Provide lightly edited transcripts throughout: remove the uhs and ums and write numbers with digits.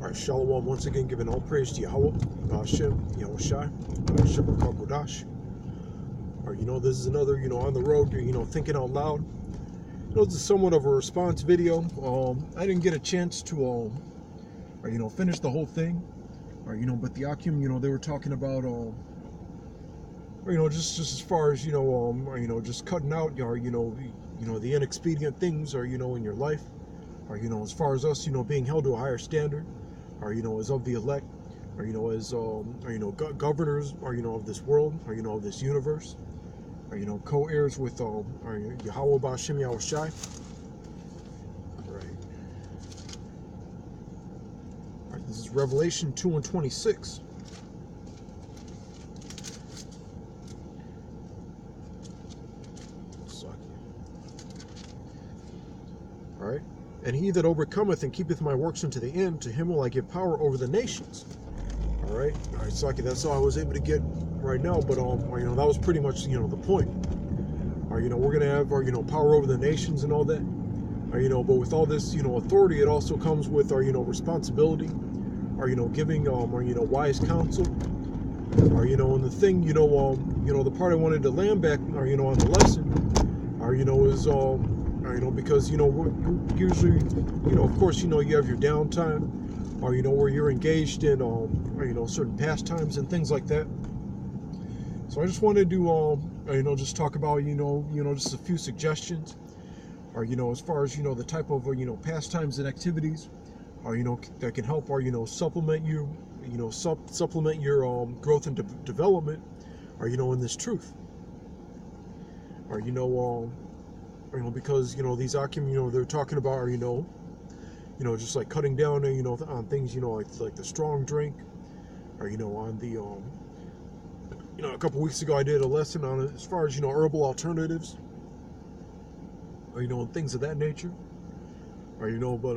All right, Shalom. Once again, giving all praise to Yahweh, Hashem, Yahushai, Shabbat Kodash. All right, this is another, on the road, thinking out loud. This is somewhat of a response video. I didn't get a chance to, finish the whole thing. But the Akim, they were talking about, just as far as, just cutting out, the inexpedient things, or, in your life, or, as far as us, being held to a higher standard, or, as of the elect, or, as, governors, or, of this world, or, of this universe, or, co-heirs with, Yahweh Ba'Shem Yahushai. Right. All right, this is Revelation 2:26. All right. And he that overcometh and keepeth my works unto the end, to him will I give power over the nations. All right, Saki, that's all I was able to get right now. But that was pretty much the point. We're gonna have our power over the nations and all that. But with all this authority, it also comes with our responsibility. Giving wise counsel. And the thing the part I wanted to land back on the lesson, is because we're usually of course you have your downtime, or where you're engaged in certain pastimes and things like that. So I just wanted to just talk about just a few suggestions, or as far as the type of pastimes and activities, or that can help, or supplement you supplement your growth and development, or in this truth, or because these Akim they're talking about, or just like cutting down on things like the strong drink, or on the a couple weeks ago I did a lesson on it as far as herbal alternatives, or and things of that nature, or but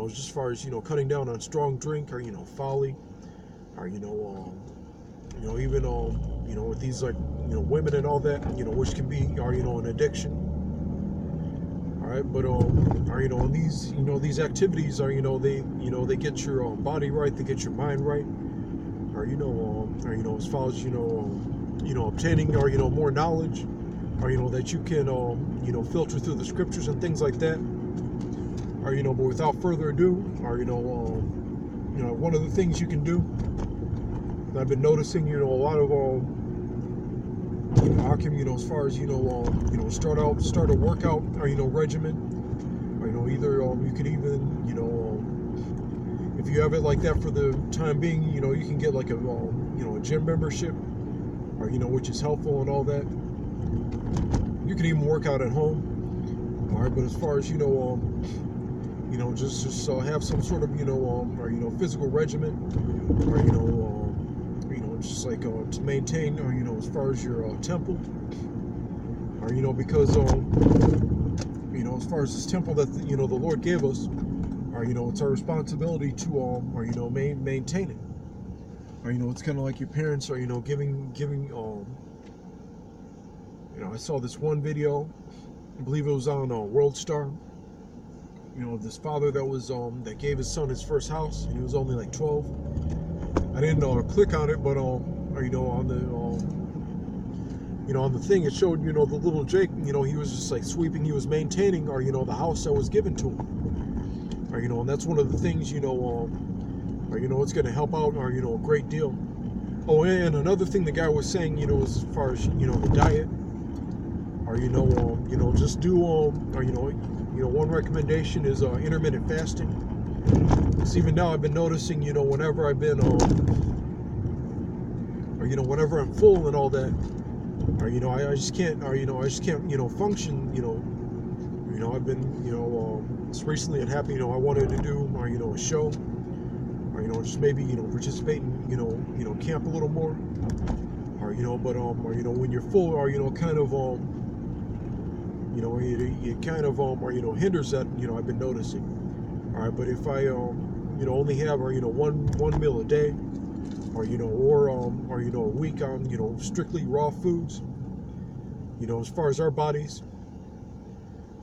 just as far as cutting down on strong drink, or folly, or even with these like women and all that, which can be an addiction. All right, but and these activities are they get your body right, they get your mind right, or as far as obtaining or more knowledge, or that you can filter through the scriptures and things like that, or but without further ado, or one of the things you can do, and I've been noticing a lot of Akim, as far as start a workout or regimen, or either you could even if you have it like that for the time being, you can get like a gym membership, or which is helpful and all that. You can even work out at home. All right, but as far as just have some sort of or physical regimen, or just like to maintain, or as far as your temple, or because as far as this temple that the Lord gave us, or it's our responsibility to or maintain it, or it's kind of like your parents are giving I saw this one video, I believe it was on World Star, this father that was that gave his son his first house, and he was only like 12. I didn't click on it, but on the on the thing it showed the little Jake, he was just like sweeping, he was maintaining, or the house that was given to him, or and that's one of the things or it's going to help out, or a great deal. Oh, and another thing the guy was saying, as far as the diet, or just do or one recommendation is intermittent fasting. Because even now I've been noticing, whenever I've been or whenever I'm full and all that, or I just can't, or I just can't function. I've been just recently it happened. I wanted to do a show, or just maybe participate in camp a little more, or but when you're full, or kind of it kind of or hinders that, I've been noticing. All right, but if I only have one meal a day, or a week on strictly raw foods, as far as our bodies,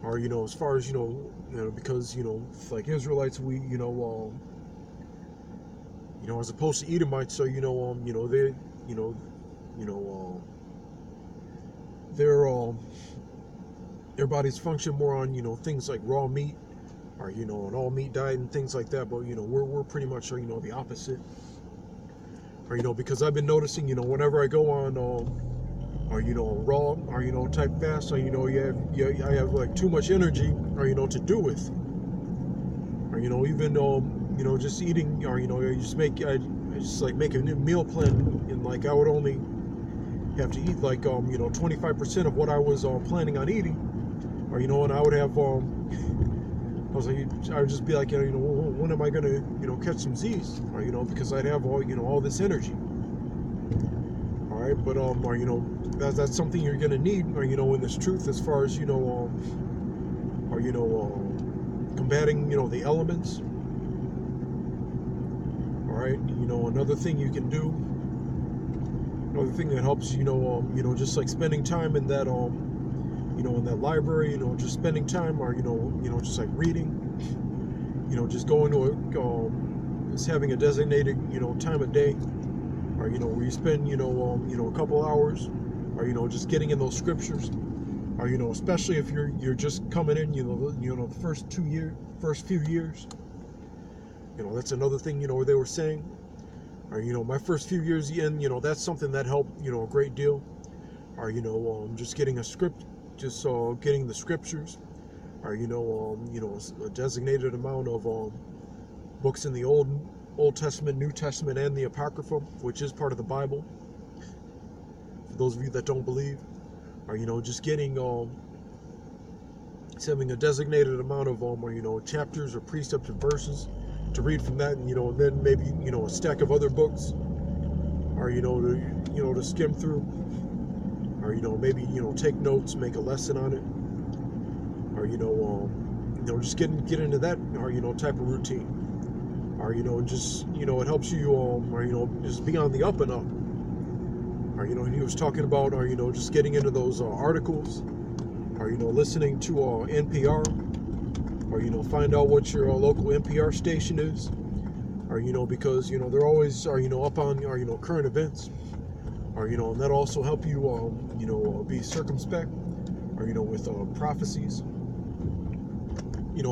or as far as because like Israelites, we as opposed to Edomites. So they, you know, you know, their bodies function more on things like raw meat, or an all meat diet and things like that. But we're pretty much the opposite. Or because I've been noticing whenever I go on raw or type fast, I have like too much energy or to do with, or even just eating, or I just like make a new meal plan, and like I would only have to eat like 25% of what I was planning on eating, or and I would have I would just be like, when am I gonna catch some Z's, or because I'd have all this energy. All right, but or that's something you're gonna need, or in this truth, as far as combating the elements. All right, another thing you can do, another thing that helps, just like spending time in that in that library, just spending time, or just like reading, just going to just having a designated time of day, or where you spend a couple hours, or just getting in those scriptures, or especially if you're just coming in, the first few years, that's another thing where they were saying, or my first few years in, that's something that helped a great deal, or just getting a script, just getting the scriptures, or a designated amount of books in the Old Testament, New Testament, and the Apocrypha, which is part of the Bible, for those of you that don't believe, or just getting having a designated amount of chapters or precepts or verses to read from that, and and then maybe a stack of other books, or to skim through, or maybe take notes, make a lesson on it, or just get into that, or type of routine, or just it helps you or just be on the up and up, or he was talking about, or just getting into those articles, or listening to NPR, or find out what your local NPR station is, or because they're always up on current events, or and that also help you be circumspect, or with prophecies.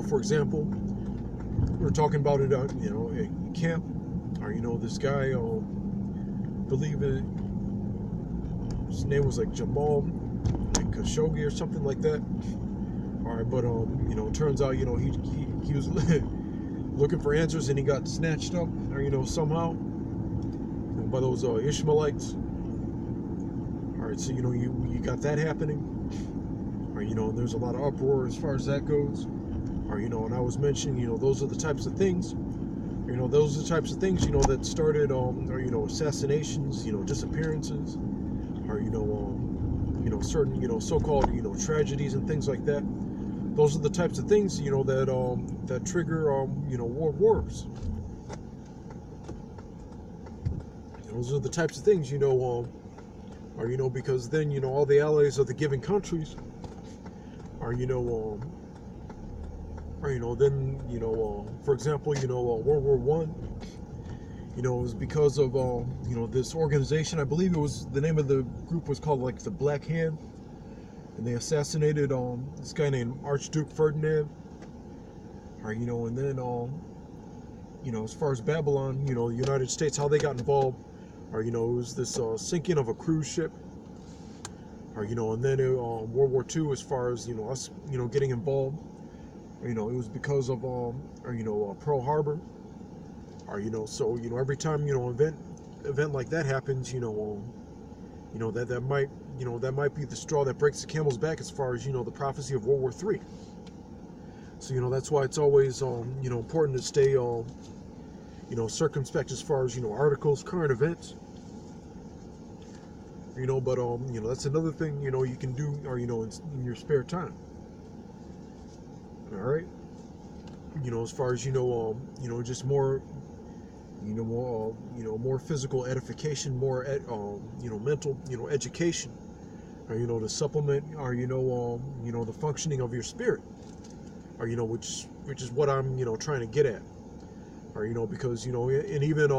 For example, we were talking about it at camp, or this guy, believe it, his name was like Jamal Khashoggi or something like that. All right, but turns out he was looking for answers, and he got snatched up, or somehow by those Ishmaelites. All right, so you got that happening, or and there's a lot of uproar as far as that goes, or and I was mentioning those are the types of things, those are the types of things that started or assassinations, disappearances, or certain so-called tragedies and things like that. Those are the types of things that trigger world wars. Those are the types of things or because then all the allies of the given countries are then for example World War One, it was because of this organization. I believe it was, the name of the group was called like the Black Hand, and they assassinated this guy named Archduke Ferdinand, or and then as far as Babylon, the United States, how they got involved, or it was this sinking of a cruise ship, or and then World War II, as far as us getting involved, it was because of Pearl Harbor, or so every time event like that happens, that might be the straw that breaks the camel's back, as far as the prophecy of World War III. So that's why it's always important to stay circumspect as far as articles, current events. But that's another thing you can do, or in your spare time. All right, as far as just more more physical edification, more mental education, or to supplement, or the functioning of your spirit, or which is what I'm trying to get at. or because and even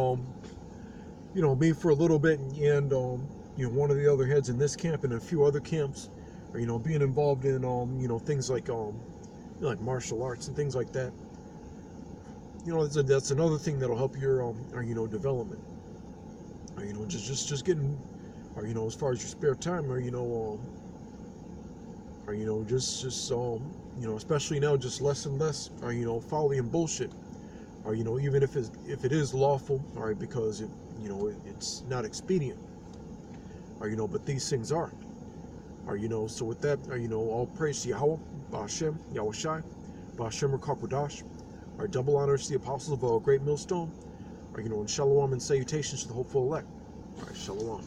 me for a little bit, and one of the other heads in this camp and a few other camps, or being involved in things like martial arts and things like that. That's another thing that'll help your development. Or, just getting, or as far as your spare time, or especially now, just less and less, or folly and bullshit, or even if it is lawful, all right, because it's not expedient, or but these things are, or so with that, all praise to Yahweh, Ba'Shem, Yahushai, Ba'Shem Rakakwadash, our double honors to the apostles of a great millstone, or and shalom and salutations to the hopeful elect. All right, shalom.